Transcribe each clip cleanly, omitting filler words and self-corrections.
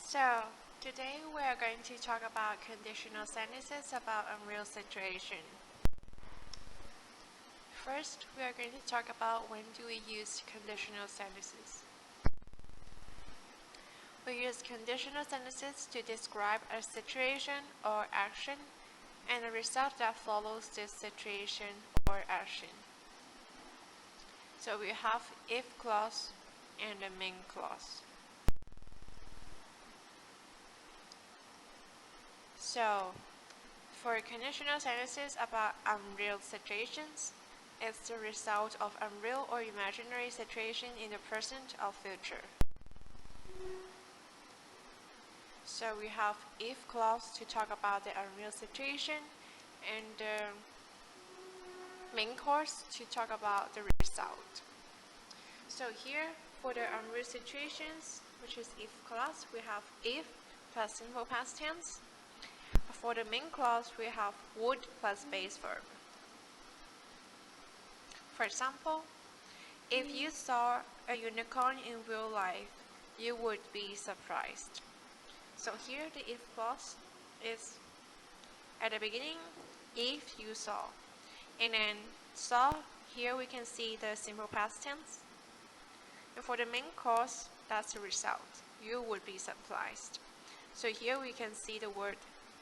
So, today we are going to talk about conditional sentences about unreal situation. First, we are going to talk about when do we use conditional sentences. We use conditional sentences to describe a situation or action and the result that follows this situation or action. So we have if clause and the main clause. So, for conditional sentences about unreal situations, it's the result of unreal or imaginary situation in the present or future. So we have if clause to talk about the unreal situation and the main clause to talk about the result. So here for the unreal situations, which is if clause, we have if plus simple past tense. For the main clause, we have would plus base verb. For example, if you saw a unicorn in real life, you would be surprised. So here the if clause is at the beginning, if you saw. And then saw, here we can see the simple past tense. And for the main clause, that's the result. You would be surprised. So here we can see the word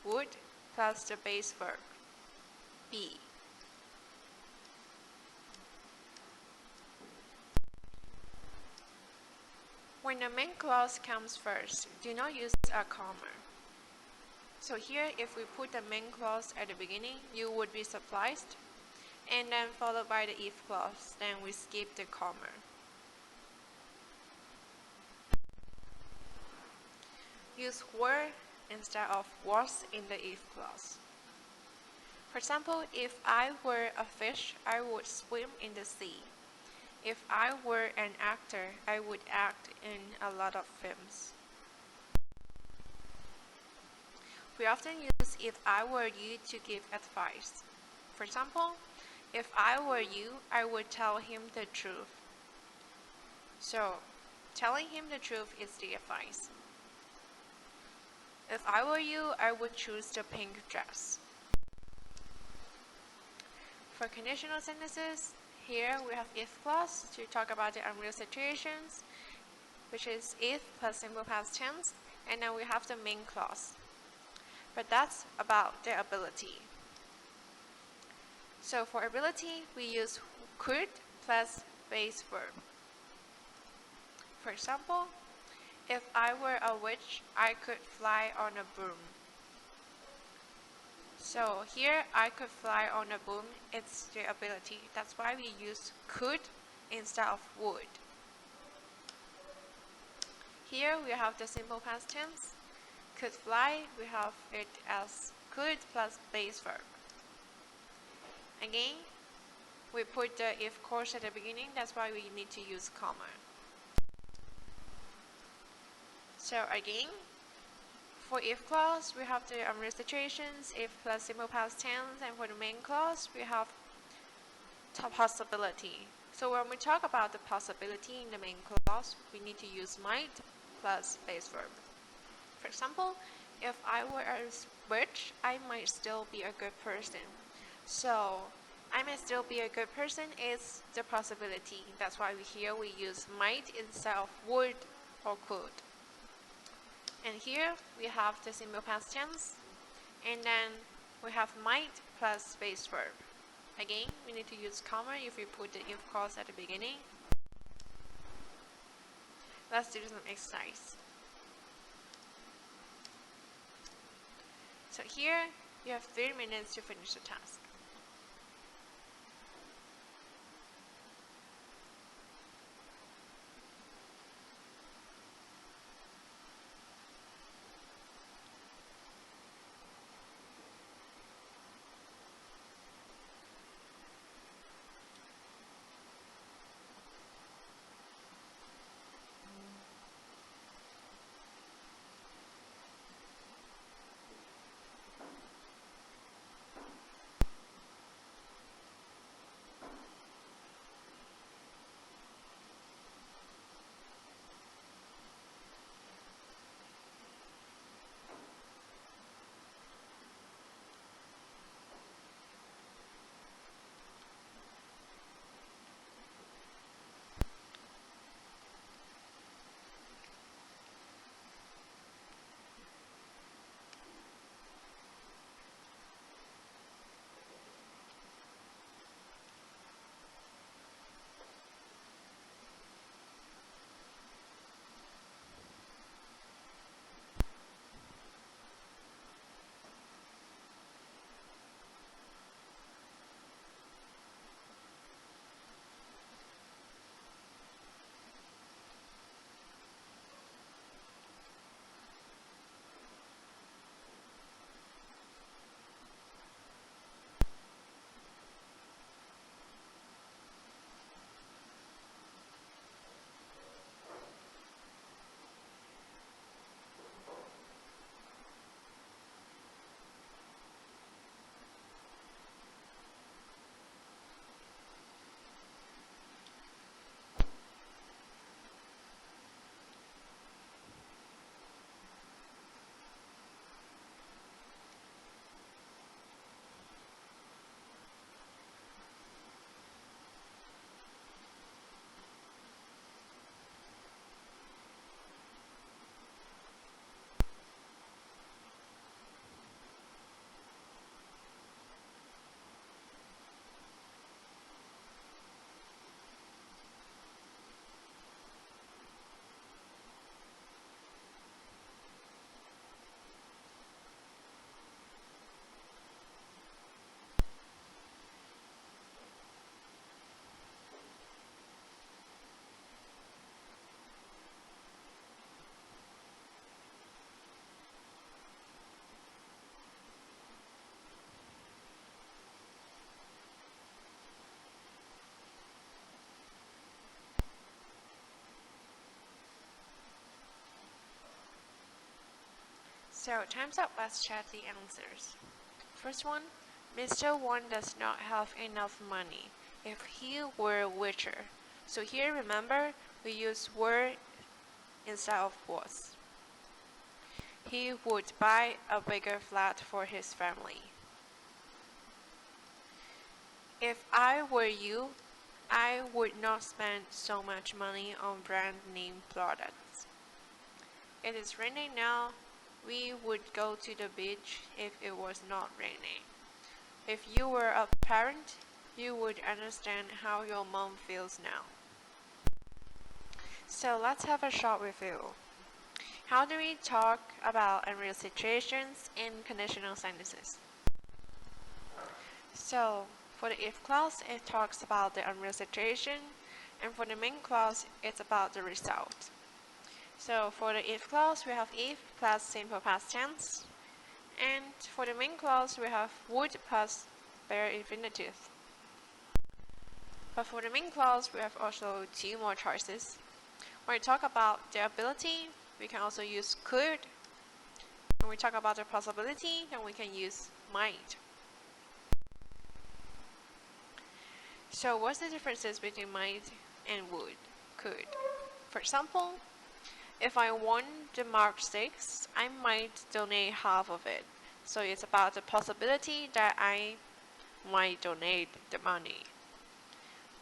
would plus the base verb, be. When the main clause comes first, do not use a comma. So here, if we put the main clause at the beginning, you would be surprised, and then followed by the if clause, then we skip the comma. Use were instead of was in the if clause. For example, if I were a fish, I would swim in the sea. If I were an actor, I would act in a lot of films. We often use if I were you to give advice. For example, if I were you, I would tell him the truth. So, telling him the truth is the advice. If I were you, I would choose the pink dress. For conditional sentences, here we have if clause to talk about the unreal situations, which is if plus simple past tense, and then we have the main clause. But that's about the ability. So for ability, we use could plus base verb. For example, if I were a witch, I could fly on a broom. So here, I could fly on a broom, it's the ability. That's why we use could instead of would. Here we have the simple past tense. Could fly, we have it as could plus base verb. Again, we put the if clause at the beginning, that's why we need to use comma. So again, for if clause, we have the unreal situations, if plus simple past tense, and for the main clause, we have possibility. So when we talk about the possibility in the main clause, we need to use might plus base verb. For example, if I were a witch, I might still be a good person. So, I might still be a good person is the possibility. That's why here we use might instead of would or could. And here we have the simple past tense, and then we have might plus base verb. Again, we need to use comma if we put the if clause at the beginning. Let's do some exercise. So here, you have 3 minutes to finish the task. So time's up, let's check the answers. First one, Mr. One does not have enough money. If he were richer. So here remember, we use were instead of was. He would buy a bigger flat for his family. If I were you, I would not spend so much money on brand name products. It is raining now. We would go to the beach if it was not raining. If you were a parent, you would understand how your mom feels now. So let's have a short review. How do we talk about unreal situations in conditional sentences? So for the if clause, it talks about the unreal situation, and for the main clause, it's about the result. So for the if clause, we have if plus simple past tense, and for the main clause, we have would plus bare infinitive. But for the main clause, we have also two more choices. When we talk about the ability, we can also use could. When we talk about the possibility, then we can use might. So what's the differences between might and would, could? For example, if I won the Mark 6, I might donate half of it. So it's about the possibility that I might donate the money.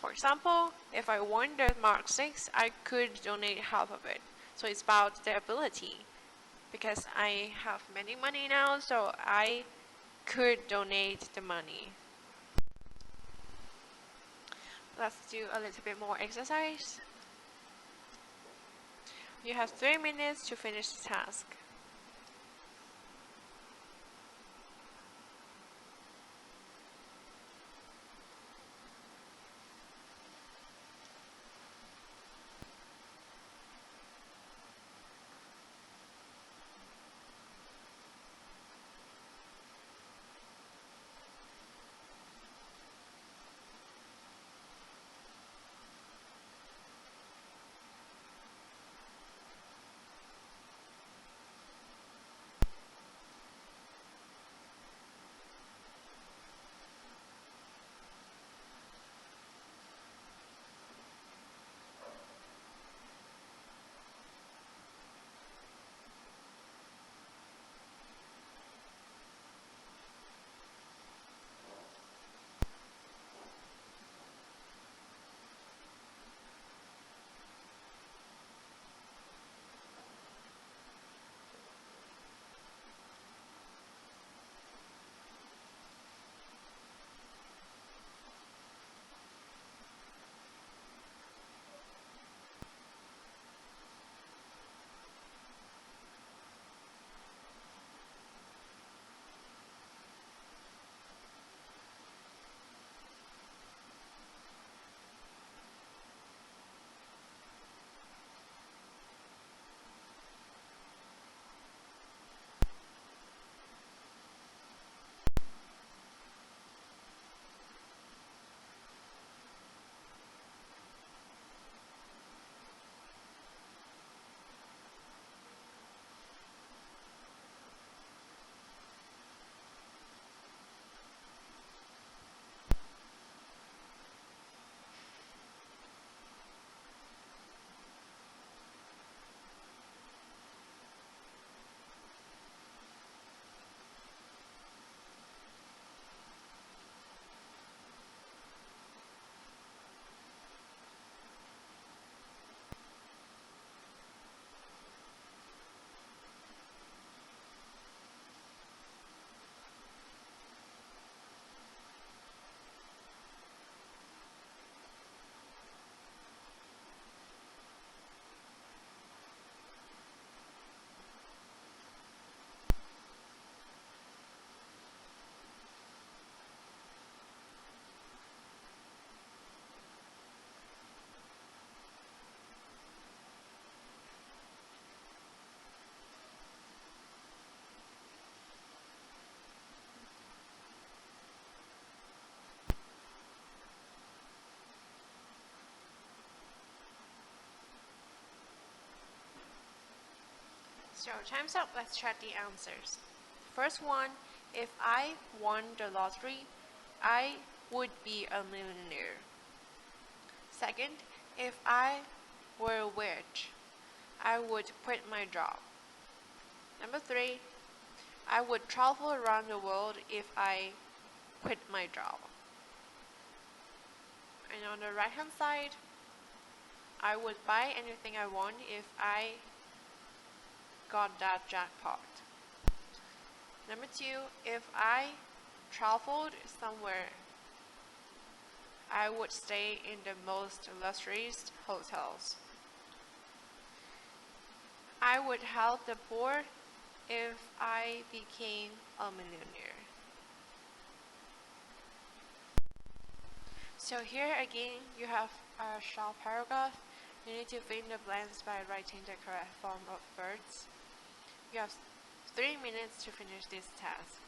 For example, if I won the Mark 6, I could donate half of it. So it's about the ability. Because I have many money now, so I could donate the money. Let's do a little bit more exercise. You have 3 minutes to finish the task. So time's up, let's check the answers. First one, if I won the lottery, I would be a millionaire. Second, if I were a witch, I would quit my job. Number 3, I would travel around the world if I quit my job. And on the right hand side, I would buy anything I want if I got that jackpot. Number 2, if I traveled somewhere, I would stay in the most luxurious hotels. I would help the poor if I became a millionaire. So here again, you have a short paragraph. You need to fill in the blanks by writing the correct form of words. You have 3 minutes to finish this task.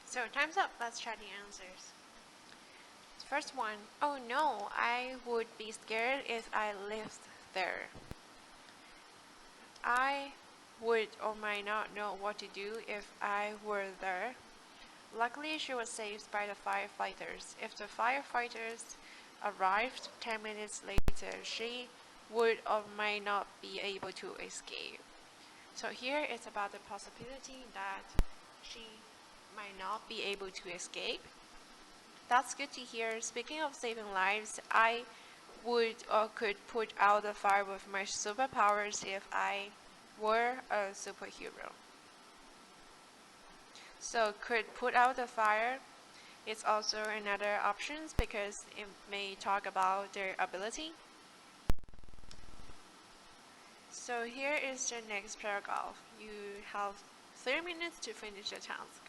So time's up, let's try the answers. First one, oh no, I would be scared if I lived there. I would or might not know what to do if I were there. Luckily, she was saved by the firefighters. If the firefighters arrived 10 minutes later, she would or might not be able to escape. So here it's about the possibility that she might not be able to escape. That's good to hear. Speaking of saving lives, I would or could put out the fire with my superpowers if I were a superhero. So could put out the fire is also another option because it may talk about their ability. So here is the next paragraph. You have 3 minutes to finish the task.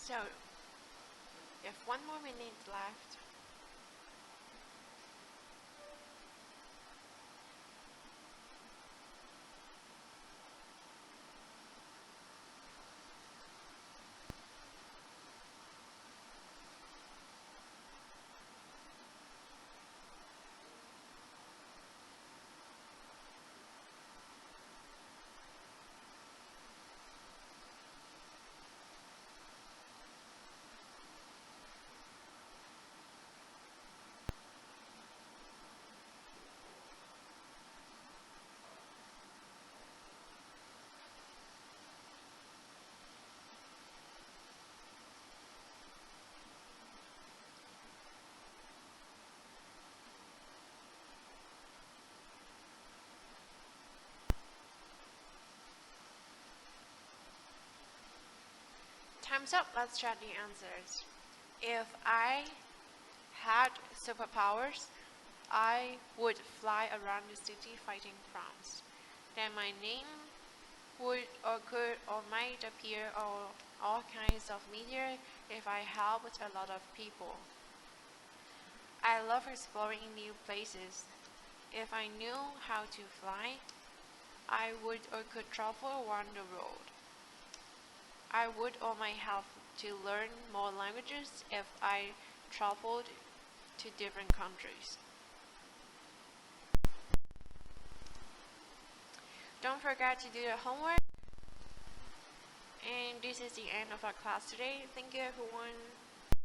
So, you have 1 more minute left. Time's up. Let's check the answers. If I had superpowers, I would fly around the city fighting crimes. Then my name would or could or might appear on all kinds of media if I helped a lot of people. I love exploring new places. If I knew how to fly, I would or could travel around the world. I would or might have to learn more languages if I traveled to different countries. Don't forget to do the homework. And this is the end of our class today. Thank you everyone.